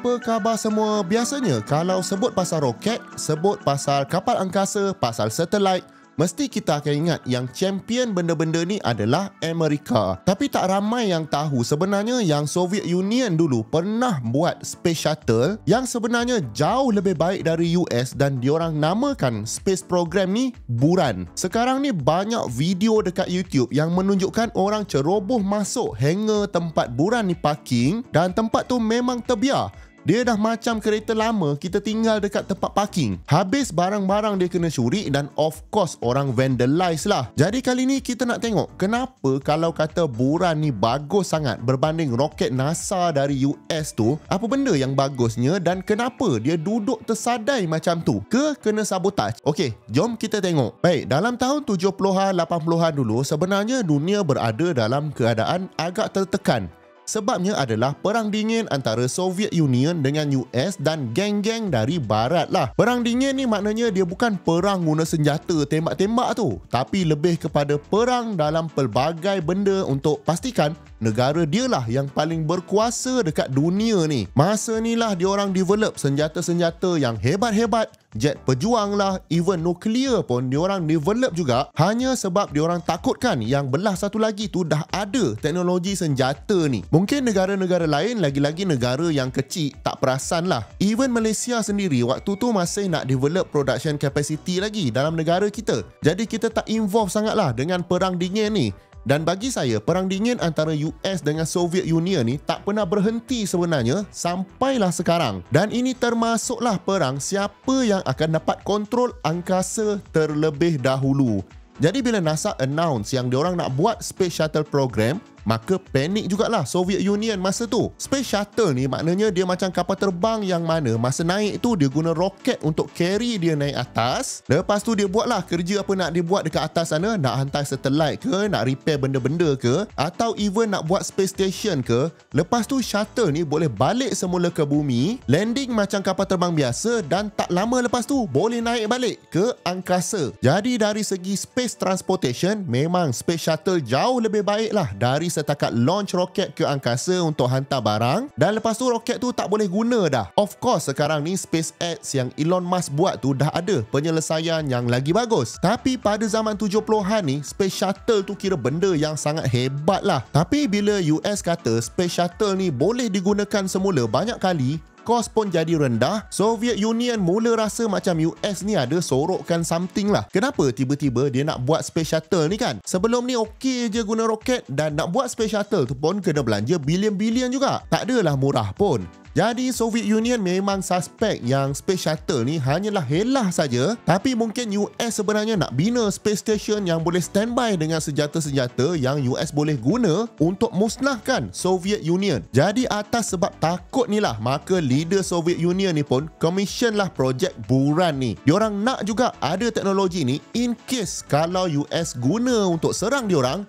Apa khabar semua? Biasanya kalau sebut pasal roket, sebut pasal kapal angkasa, pasal satelit, mesti kita akan ingat yang champion benda-benda ni adalah Amerika. Tapi tak ramai yang tahu sebenarnya yang Soviet Union dulu pernah buat space shuttle yang sebenarnya jauh lebih baik dari US dan diorang namakan space program ni Buran. Sekarang ni banyak video dekat YouTube yang menunjukkan orang ceroboh masuk hangar tempat Buran ni parking dan tempat tu memang terbiar. Dia dah macam kereta lama kita tinggal dekat tempat parking. Habis barang-barang dia kena curi dan of course orang vandalize lah. Jadi kali ni kita nak tengok kenapa kalau kata Buran ni bagus sangat berbanding roket NASA dari US tu, apa benda yang bagusnya dan kenapa dia duduk tersadai macam tu? Kena sabotaj? Okey, jom kita tengok. Baik, dalam tahun 70-an, 80-an dulu sebenarnya dunia berada dalam keadaan agak tertekan. Sebabnya adalah perang dingin antara Soviet Union dengan US dan geng-geng dari barat lah. Perang dingin ni maknanya dia bukan perang guna senjata tembak-tembak tu, tapi lebih kepada perang dalam pelbagai benda untuk pastikan negara dia lah yang paling berkuasa dekat dunia ni. Masa ni lah diorang develop senjata-senjata yang hebat-hebat, jet pejuang lah, even nuklear pun diorang develop juga hanya sebab diorang takutkan yang belah satu lagi tu dah ada teknologi senjata ni. Mungkin negara-negara lain, lagi-lagi negara yang kecil, tak perasan lah. Even Malaysia sendiri waktu tu masih nak develop production capacity lagi dalam negara kita. Jadi kita tak involve sangat lah dengan perang dingin ni. Dan bagi saya, perang dingin antara US dengan Soviet Union ni tak pernah berhenti sebenarnya sampailah sekarang. Dan ini termasuklah perang siapa yang akan dapat kontrol angkasa terlebih dahulu. Jadi bila NASA announce yang diorang nak buat Space Shuttle program, maka panik jugalah Soviet Union masa tu. Space Shuttle ni maknanya dia macam kapal terbang yang mana masa naik tu dia guna roket untuk carry dia naik atas. Lepas tu dia buatlah kerja apa nak dia buat dekat atas sana, nak hantar satelit ke, nak repair benda-benda ke, atau even nak buat space station ke. Lepas tu shuttle ni boleh balik semula ke bumi, landing macam kapal terbang biasa dan tak lama lepas tu boleh naik balik ke angkasa. Jadi dari segi space transportation, memang Space Shuttle jauh lebih baik lah dari setakat launch roket ke angkasa untuk hantar barang dan lepas tu roket tu tak boleh guna dah. Of course sekarang ni SpaceX yang Elon Musk buat tu dah ada penyelesaian yang lagi bagus. Tapi pada zaman 70-an ni Space Shuttle tu kira benda yang sangat hebat lah. Tapi bila US kata Space Shuttle ni boleh digunakan semula banyak kali, kos pun jadi rendah, Soviet Union mula rasa macam US ni ada sorokkan something lah. Kenapa tiba-tiba dia nak buat Space Shuttle ni kan? Sebelum ni okey je guna roket dan nak buat Space Shuttle tu pun kena belanja bilion-bilion juga. Tak adalah murah pun. Jadi Soviet Union memang suspek yang Space Shuttle ni hanyalah helah saja, tapi mungkin US sebenarnya nak bina space station yang boleh standby dengan senjata-senjata yang US boleh guna untuk musnahkan Soviet Union. Jadi atas sebab takut ni lah, maka leader Soviet Union ni pun commission lah projek Buran ni. Diorang nak juga ada teknologi ni in case kalau US guna untuk serang diorang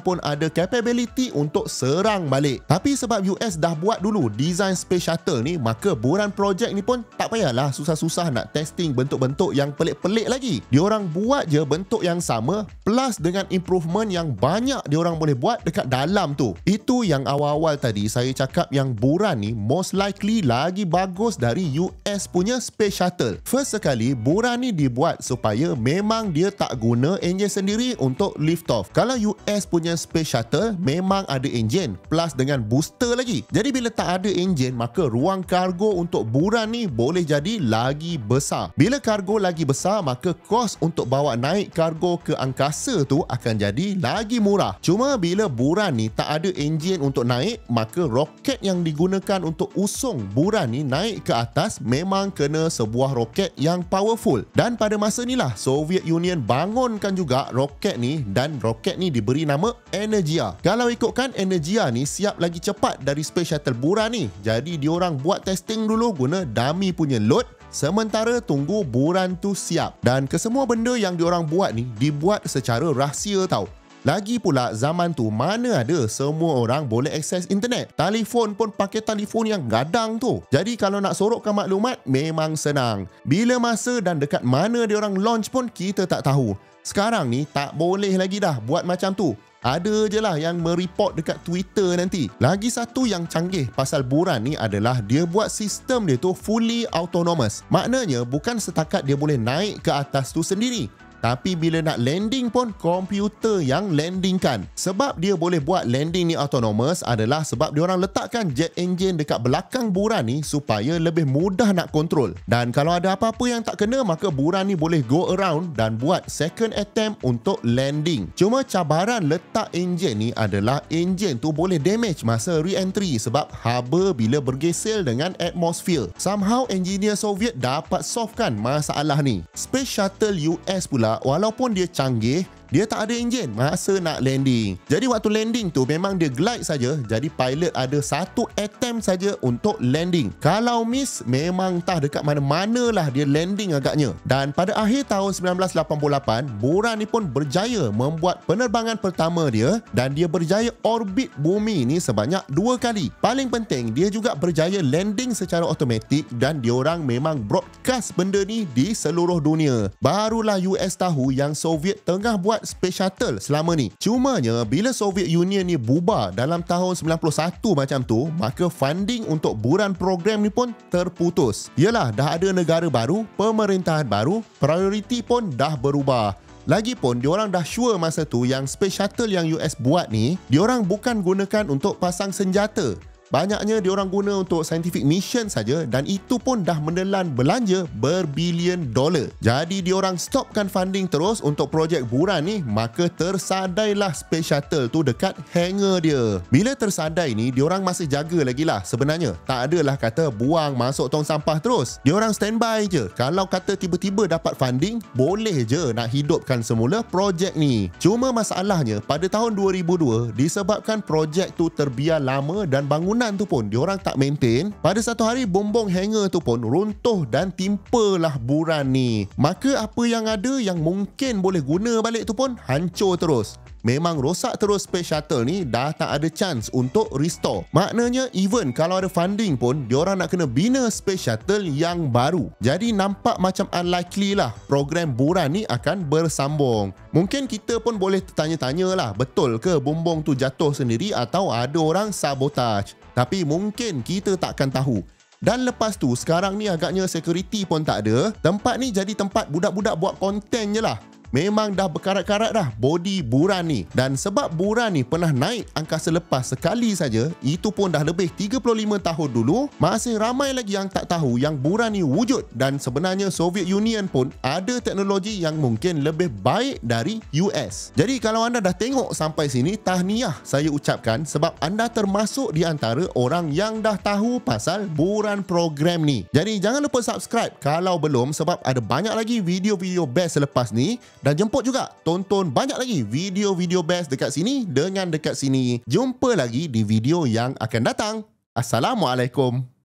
pun ada capability untuk serang balik. Tapi sebab US dah buat dulu design Space Shuttle ni, maka Buran project ni pun tak payahlah susah-susah nak testing bentuk-bentuk yang pelik-pelik lagi. Diorang buat je bentuk yang sama plus dengan improvement yang banyak diorang boleh buat dekat dalam tu. Itu yang awal-awal tadi saya cakap yang Buran ni most likely lagi bagus dari US punya Space Shuttle. First sekali, Buran ni dibuat supaya memang dia tak guna enjin sendiri untuk lift off. Kalau US punya Space Shuttle memang ada enjin plus dengan booster lagi. Jadi bila tak ada enjin, maka ruang kargo untuk Buran ni boleh jadi lagi besar. Bila kargo lagi besar, maka kos untuk bawa naik kargo ke angkasa tu akan jadi lagi murah. Cuma bila Buran ni tak ada enjin untuk naik, maka roket yang digunakan untuk usung Buran ni naik ke atas memang kena sebuah roket yang powerful. Dan pada masa ni lah Soviet Union bangunkan juga roket ni dan roket ni diberi nama Energia. Kalau ikutkan Energia ni siap lagi cepat dari Space Shuttle Buran ni. Jadi diorang buat testing dulu guna dummy punya load sementara tunggu Buran tu siap. Dan kesemua benda yang diorang buat ni dibuat secara rahsia tau. Lagi pula zaman tu mana ada semua orang boleh akses internet. Telefon pun pakai telefon yang gadang tu. Jadi kalau nak sorokkan maklumat memang senang. Bila masa dan dekat mana diorang launch pun kita tak tahu. Sekarang ni tak boleh lagi dah buat macam tu. Ada je lah yang mereport dekat Twitter nanti. Lagi satu yang canggih pasal Buran ni adalah dia buat sistem dia tu fully autonomous. Maknanya bukan setakat dia boleh naik ke atas tu sendiri, tapi bila nak landing pun komputer yang landingkan. Sebab dia boleh buat landing ni autonomous adalah sebab dia orang letakkan jet engine dekat belakang Buran ni supaya lebih mudah nak kontrol. Dan kalau ada apa-apa yang tak kena, maka Buran ni boleh go around dan buat second attempt untuk landing. Cuma cabaran letak enjin ni adalah enjin tu boleh damage masa re-entry sebab haba bila bergesel dengan atmosphere. Somehow engineer Soviet dapat solvekan masalah ni. Space Shuttle US pula, walaupun dia canggih, dia tak ada enjin masa nak landing. Jadi waktu landing tu memang dia glide saja. Jadi pilot ada satu attempt saja untuk landing. Kalau miss, memang entah dekat mana-mana lah dia landing agaknya. Dan pada akhir tahun 1988, Buran ni pun berjaya membuat penerbangan pertama dia dan dia berjaya orbit bumi ni sebanyak 2 kali. Paling penting, dia juga berjaya landing secara automatik dan diorang memang broadcast benda ni di seluruh dunia. Barulah US tahu yang Soviet tengah buat Space Shuttle selama ni. Cumanya bila Soviet Union ni bubar dalam tahun 91 macam tu, maka funding untuk Buran program ni pun terputus. Yelah, dah ada negara baru, pemerintahan baru, prioriti pun dah berubah. Lagipun diorang dah sure masa tu yang Space Shuttle yang US buat ni, diorang bukan gunakan untuk pasang senjata. Banyaknya diorang guna untuk scientific mission saja dan itu pun dah menelan belanja berbilion dolar. Jadi diorang stopkan funding terus untuk projek Buran ni, maka tersadailah Space Shuttle tu dekat hangar dia. Bila tersadai ni, diorang masih jaga lagi lah sebenarnya. Tak adalah kata buang masuk tong sampah terus. Diorang standby je. Kalau kata tiba-tiba dapat funding, boleh je nak hidupkan semula projek ni. Cuma masalahnya pada tahun 2002, disebabkan projek tu terbiar lama dan bangunan tu pun diorang tak maintain, pada satu hari bombong hangar tu pun runtuh dan timpalah Buran ni. Maka apa yang ada yang mungkin boleh guna balik tu pun hancur terus. Memang rosak terus Space Shuttle ni, dah tak ada chance untuk restore. Maknanya even kalau ada funding pun, diorang nak kena bina Space Shuttle yang baru. Jadi nampak macam unlikely lah program Buran ni akan bersambung. Mungkin kita pun boleh tertanya-tanya lah, betul ke bombong tu jatuh sendiri atau ada orang sabotage? Tapi mungkin kita takkan tahu. Dan lepas tu, sekarang ni agaknya security pun tak ada. Tempat ni jadi tempat budak-budak buat konten je lah. Memang dah berkarat-karat dah body Buran ni. Dan sebab Buran ni pernah naik angkasa lepas sekali saja, itu pun dah lebih 35 tahun dulu, masih ramai lagi yang tak tahu yang Buran ni wujud. Dan sebenarnya Soviet Union pun ada teknologi yang mungkin lebih baik dari US. Jadi kalau anda dah tengok sampai sini, tahniah saya ucapkan sebab anda termasuk di antara orang yang dah tahu pasal Buran program ni. Jadi jangan lupa subscribe kalau belum sebab ada banyak lagi video-video best selepas ni. Dan jemput juga tonton banyak lagi video-video best dekat sini dengan dekat sini. Jumpa lagi di video yang akan datang. Assalamualaikum.